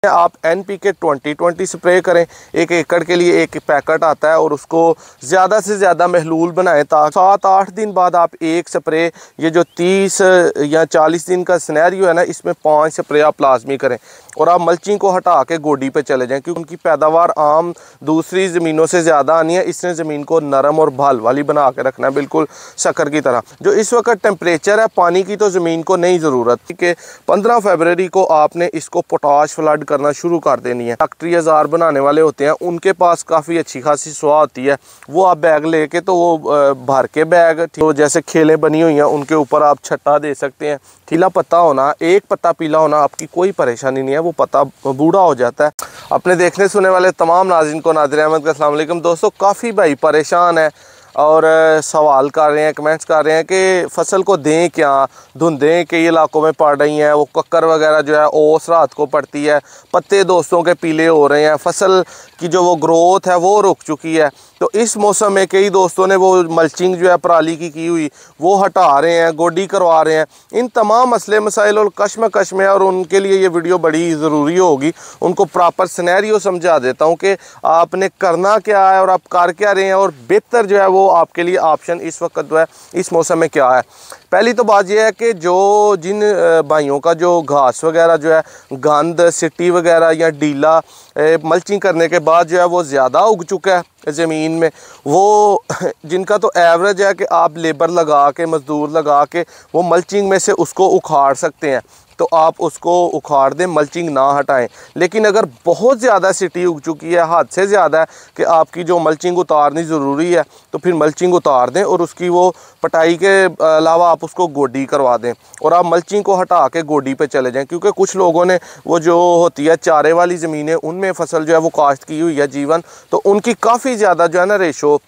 आप NPK 20-20 spray करें। 1 एकड़ के लिए 1 पैकेट आता है और उसको ज़्यादा से ज़्यादा महलूल बनाएं ताकि 7-8 दिन बाद आप एक स्प्रे, ये जो 30 या 40 दिन का सिनेरियो है ना, इसमें 5 स्प्रे आप लाजमी करें और आप मल्चिंग को हटा के गोडी पे चले जाएं, क्योंकि उनकी पैदावार आम दूसरी ज़मीनों से ज़्यादा आनी है। इसने ज़मीन को नरम और भाल वाली बना के रखना है, बिल्कुल शक्कर की तरह। जो इस वक्त टेम्परेचर है, पानी की तो ज़मीन को नहीं ज़रूरत कि 15 फरवरी को आपने इसको पोटाश फ्लड करना शुरू कर देनी है। फैक्ट्री हजार बनाने वाले होते हैं, उनके पास काफ़ी अच्छी खासी सुहा होती है, वो आप बैग लेके तो वो भर के बैग, तो जैसे खेलें बनी हुई हैं उनके ऊपर आप छट्टा दे सकते हैं। पीला पत्ता होना, एक पत्ता पीला होना आपकी कोई परेशानी नहीं है, वो पत्ता बूढ़ा हो जाता है। अपने देखने सुनने वाले तमाम नाज़रीन को नादिर अहमद का अस्सलाम वालेकुम। दोस्तों, काफ़ी भाई परेशान है और सवाल कर रहे हैं, कमेंट्स कर रहे हैं कि फ़सल को दें क्या, धुंधें कई इलाकों में पड़ रही हैं, वो कक्कर वगैरह जो है ओस रात को पड़ती है, पत्ते दोस्तों के पीले हो रहे हैं, फसल की जो वो ग्रोथ है वो रुक चुकी है। तो इस मौसम में कई दोस्तों ने वो मल्चिंग जो है पराली की हुई वो हटा रहे हैं, गोडी करवा रहे हैं। इन तमाम मसले मसाइल और कश्मकश में, और उनके लिए ये वीडियो बड़ी ज़रूरी होगी, उनको प्रॉपर सिनेरियो समझा देता हूँ कि आपने करना क्या है और आप कर क्या रहे हैं और बेहतर जो है वो आपके लिए ऑप्शन इस वक्त जो है इस मौसम में क्या है। पहली तो बात यह है कि जो जिन भाइयों का जो घास वगैरह जो है, गंद सिट्टी वगैरह या डीला मल्चिंग करने के बाद जो है वो ज़्यादा उग चुका है ज़मीन में, वो जिनका तो एवरेज है कि आप लेबर लगा के, मज़दूर लगा के वो मल्चिंग में से उसको उखाड़ सकते हैं, तो आप उसको उखाड़ दें, मल्चिंग ना हटाएं। लेकिन अगर बहुत ज़्यादा सिटी उग चुकी है, हद से ज़्यादा है कि आपकी जो मल्चिंग उतारनी ज़रूरी है, तो फिर मल्चिंग उतार दें और उसकी वो पटाई के अलावा आप उसको गोडी करवा दें और आप मल्चिंग को हटा के गोडी पे चले जाएं। क्योंकि कुछ लोगों ने वो जो होती है चारे वाली ज़मीनें, उनमें फसल जो है वो काश्त की हुई है जीवन, तो उनकी काफ़ी ज़्यादा जो है ना रेशो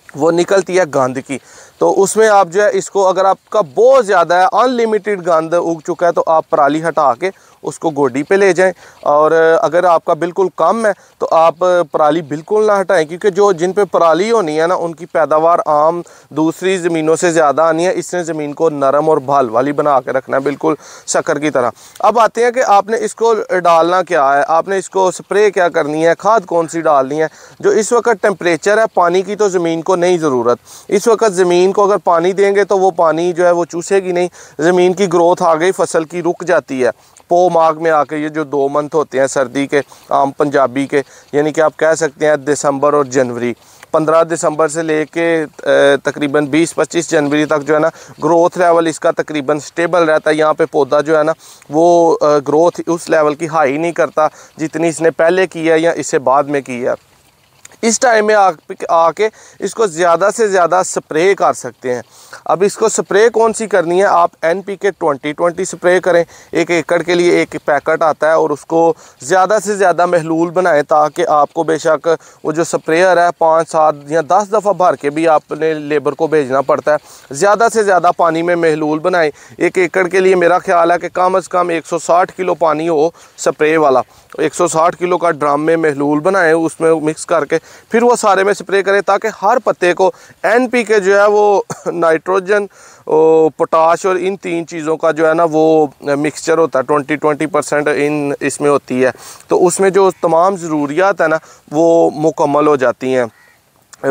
वो निकलती है गंद की। तो उसमें आप जो है इसको, अगर आपका बहुत ज़्यादा है, अनलिमिटेड गंद उग चुका है, तो आप पराली हटा के उसको गोडी पे ले जाएं। और अगर आपका बिल्कुल कम है तो आप पराली बिल्कुल ना हटाएं, क्योंकि जो जिन पे पराली होनी है ना, उनकी पैदावार आम दूसरी ज़मीनों से ज़्यादा आनी है। इसने ज़मीन को नरम और भाल वाली बना के रखना है, बिल्कुल शक्कर की तरह। अब आते हैं कि आपने इसको डालना क्या है, आपने इसको स्प्रे क्या करनी है, खाद कौन सी डालनी है। जो इस वक्त टेम्परेचर है, पानी की तो ज़मीन को नहीं ज़रूरत। इस वक्त ज़मीन को अगर पानी देंगे तो वो पानी जो है वो चूसेगी नहीं, ज़मीन की ग्रोथ आ गई, फसल की रुक जाती है। पो माघ में आके ये जो 2 मंथ होते हैं सर्दी के, आम पंजाबी के, यानी कि आप कह सकते हैं दिसंबर और जनवरी, 15 दिसंबर से लेके तकरीबन 20-25 जनवरी तक जो है ना ग्रोथ लेवल इसका तकरीबन स्टेबल रहता है। यहाँ पे पौधा जो है ना वो ग्रोथ उस लेवल की हाई नहीं करता जितनी इसने पहले की है या इससे बाद में की है। इस टाइम में आके इसको ज़्यादा से ज़्यादा स्प्रे कर सकते हैं। अब इसको स्प्रे कौन सी करनी है, आप NPK 20-20 स्प्रे करें। 1 एकड़ के लिए 1 पैकेट आता है और उसको ज़्यादा से ज़्यादा महलूल बनाएं ताकि आपको बेशक वो जो स्प्रेयर है 5-7 या 10 दफ़ा भर के भी आपने लेबर को भेजना पड़ता है। ज़्यादा से ज़्यादा पानी में महलूल बनाएं। 1 एकड़ के लिए मेरा ख्याल है कि कम से कम 160 किलो पानी हो स्प्रे वाला, 160 किलो का ड्रम में महलूल बनाएं, उसमें मिक्स करके फिर वो सारे में स्प्रे करें ताकि हर पत्ते को NPK जो है वो नाइट्रोजन, पोटाश और इन 3 चीज़ों का जो है ना वो मिक्सचर होता है, 20% इन इसमें होती है। तो उसमें जो तमाम ज़रूरियात है ना वो मुकम्मल हो जाती हैं,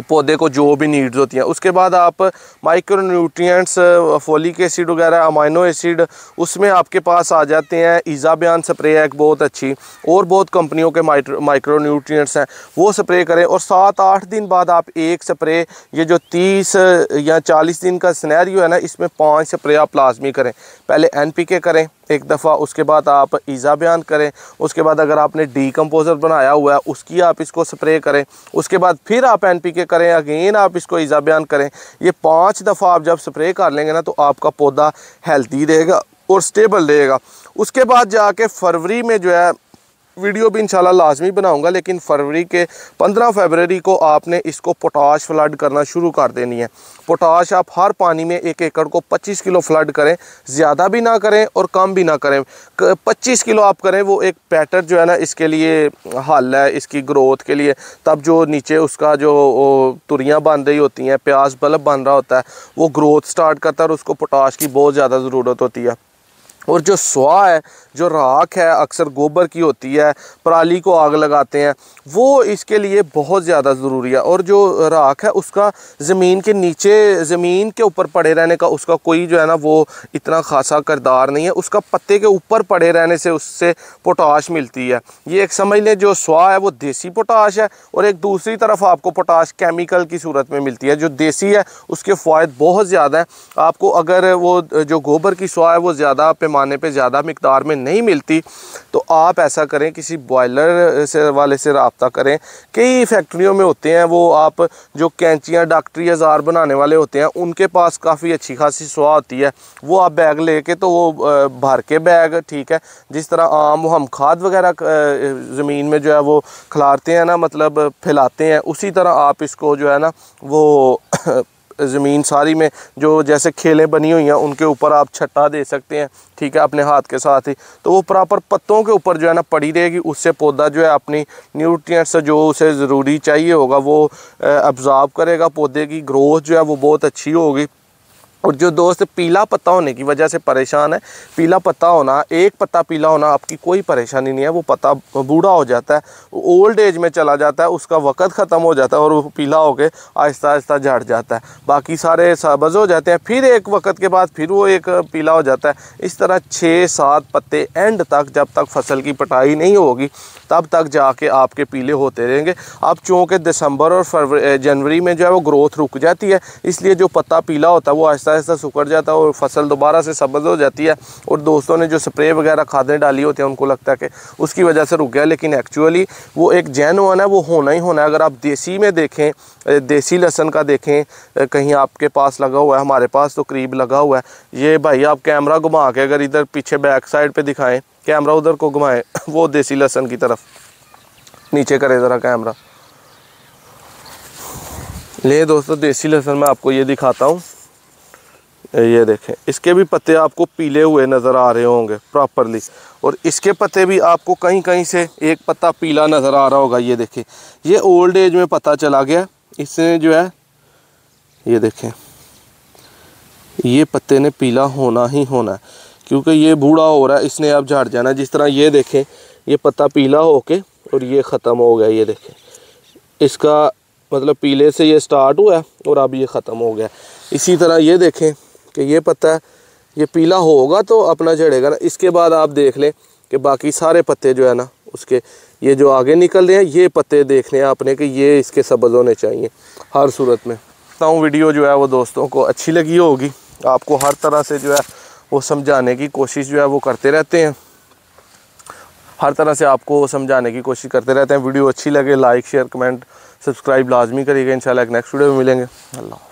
पौधे को जो भी नीड्स होती हैं। उसके बाद आप माइक्रो न्यूट्रिएंट्स, फोलिक एसिड वगैरह, अमाइनो एसिड, उसमें आपके पास आ जाते हैं। इज़ाबियान स्प्रे है एक बहुत अच्छी, और बहुत कंपनियों के माइक्रो न्यूट्रिएंट्स हैं, वो स्प्रे करें। और 7-8 दिन बाद आप एक स्प्रे, ये जो 30 या 40 दिन का सिनेरियो है ना, इसमें 5 स्प्रे आप लाजमी करें। पहले NPK करें एक दफ़ा, उसके बाद आप इज़ाबियान करें, उसके बाद अगर आपने डीकम्पोज़र बनाया हुआ है उसकी आप इसको स्प्रे करें, उसके बाद फिर आप NPK करें, अगेन आप इसको इज़ाबियान करें। ये 5 दफ़ा आप जब स्प्रे कर लेंगे ना तो आपका पौधा हेल्दी रहेगा और स्टेबल रहेगा। उसके बाद जाके फरवरी में जो है, वीडियो भी इंशाल्लाह लाजमी बनाऊंगा, लेकिन फरवरी के 15 फरवरी को आपने इसको पोटाश फ्लड करना शुरू कर देनी है। पोटाश आप हर पानी में 1 एकड़ को 25 किलो फ्लड करें, ज़्यादा भी ना करें और कम भी ना करें, 25 किलो आप करें। वो एक पैटर्न जो है ना इसके लिए हल है, इसकी ग्रोथ के लिए। तब जो नीचे उसका जो तुरियाँ बन रही होती हैं, प्याज बल्ब बन रहा होता है, वो ग्रोथ स्टार्ट करता है और उसको पोटाश की बहुत ज़्यादा ज़रूरत होती है। और जो स्वाह है, जो राख है, अक्सर गोबर की होती है, पराली को आग लगाते हैं, वो इसके लिए बहुत ज़्यादा ज़रूरी है। और जो राख है उसका ज़मीन के नीचे, ज़मीन के ऊपर पड़े रहने का उसका कोई जो है ना वो इतना खासा किरदार नहीं है। उसका पत्ते के ऊपर पड़े रहने से उससे पोटाश मिलती है। ये एक समझ लें, जो स्वाह है वो देसी पोटाश है, और एक दूसरी तरफ आपको पोटाश केमिकल की सूरत में मिलती है। जो देसी है उसके फ़ायदे बहुत ज़्यादा हैं। आपको अगर वो जो गोबर की स्वाह है वो ज़्यादा पैमाने पे ज़्यादा मिकदार में नहीं मिलती, तो आप ऐसा करें, किसी बॉयलर से वाले से रब्ता करें। कई फैक्ट्रियों में होते हैं वो, आप जो कैंचियाँ, डॉक्टरी औजार बनाने वाले होते हैं, उनके पास काफ़ी अच्छी खासी स्वाह होती है। वो आप बैग लेके, तो वो भर के बैग, ठीक है, जिस तरह आम हम खाद वगैरह ज़मीन में जो है वो खिलाते हैं ना, मतलब फैलाते हैं, उसी तरह आप इसको जो है ना वो ज़मीन सारी में जो जैसे खेलें बनी हुई हैं उनके ऊपर आप छट्टा दे सकते हैं, ठीक है, अपने हाथ के साथ ही। तो वो प्रॉपर पत्तों के ऊपर जो है ना पड़ी रहेगी, उससे पौधा जो है अपनी न्यूट्रिएंट्स जो उसे ज़रूरी चाहिए होगा वो अब्ज़ॉर्ब करेगा। पौधे की ग्रोथ जो है वो बहुत अच्छी होगी। और जो दोस्त पीला पत्ता होने की वजह से परेशान है, पीला पत्ता होना, एक पत्ता पीला होना आपकी कोई परेशानी नहीं है। वो पत्ता बूढ़ा हो जाता है, ओल्ड एज में चला जाता है, उसका वक़्त ख़त्म हो जाता है और वो पीला होकर आहिस्ता आहिस्ता झड़ जाता है। बाकी सारे सब्ज़ हो जाते हैं, फिर एक वक़्त के बाद फिर वो एक पीला हो जाता है। इस तरह 6-7 पत्ते एंड तक, जब तक फसल की कटाई नहीं होगी तब तक जाके आपके पीले होते रहेंगे। अब चूँकि दिसंबर और जनवरी में जो है वो ग्रोथ रुक जाती है, इसलिए जो पत्ता पीला होता है वो आहिस्ता आहिस्ता सुकड़ जाता है और फसल दोबारा से सब्ज़ हो जाती है। और दोस्तों ने जो स्प्रे वगैरह खादें डाली होती हैं उनको लगता है कि उसकी वजह से रुक गया, लेकिन एक्चुअली वो एक जेन्युइन है, वो होना ही होना है। अगर आप देसी में देखें, देसी लहसुन का देखें, कहीं आपके पास लगा हुआ है, हमारे पास तो करीब लगा हुआ है। ये भाई आप कैमरा घुमा के अगर इधर पीछे बैक साइड पे दिखाएं, कैमरा उधर को घुमाएं, वो देसी लहसुन की तरफ नीचे करे ज़रा कैमरा। ले दोस्तों, देसी लहसुन मैं आपको ये दिखाता हूँ। ये देखें, इसके भी पत्ते आपको पीले हुए नज़र आ रहे होंगे प्रॉपरली, और इसके पत्ते भी आपको कहीं कहीं से एक पत्ता पीला नज़र आ रहा होगा। ये देखें, ये ओल्ड एज में पता चला गया, इससे जो है ये देखें, ये पत्ते ने पीला होना ही होना है, क्योंकि ये बूढ़ा हो रहा है, इसने अब झड़ जाना। जिस तरह ये देखें, ये पत्ता पीला होके और ये ख़त्म हो गया। ये देखें, इसका मतलब पीले से ये स्टार्ट हुआ है और अब ये ख़त्म हो गया। इसी तरह ये देखें कि ये पत्ता है, ये पीला होगा तो अपना झड़ेगा ना। इसके बाद आप देख लें कि बाकी सारे पत्ते जो है ना उसके, ये जो आगे निकल रहे हैं, ये पत्ते देखने हैं आपने कि ये इसके सब्ज़ होने चाहिए हर सूरत में। वीडियो जो है वो दोस्तों को अच्छी लगी होगी। आपको हर तरह से जो है वो समझाने की कोशिश जो है वो करते रहते हैं, हर तरह से आपको समझाने की कोशिश करते रहते हैं। वीडियो अच्छी लगे लाइक शेयर कमेंट सब्सक्राइब लाजमी करिएगा। इंशाल्लाह एक नेक्स्ट वीडियो में मिलेंगे। अल्लाह।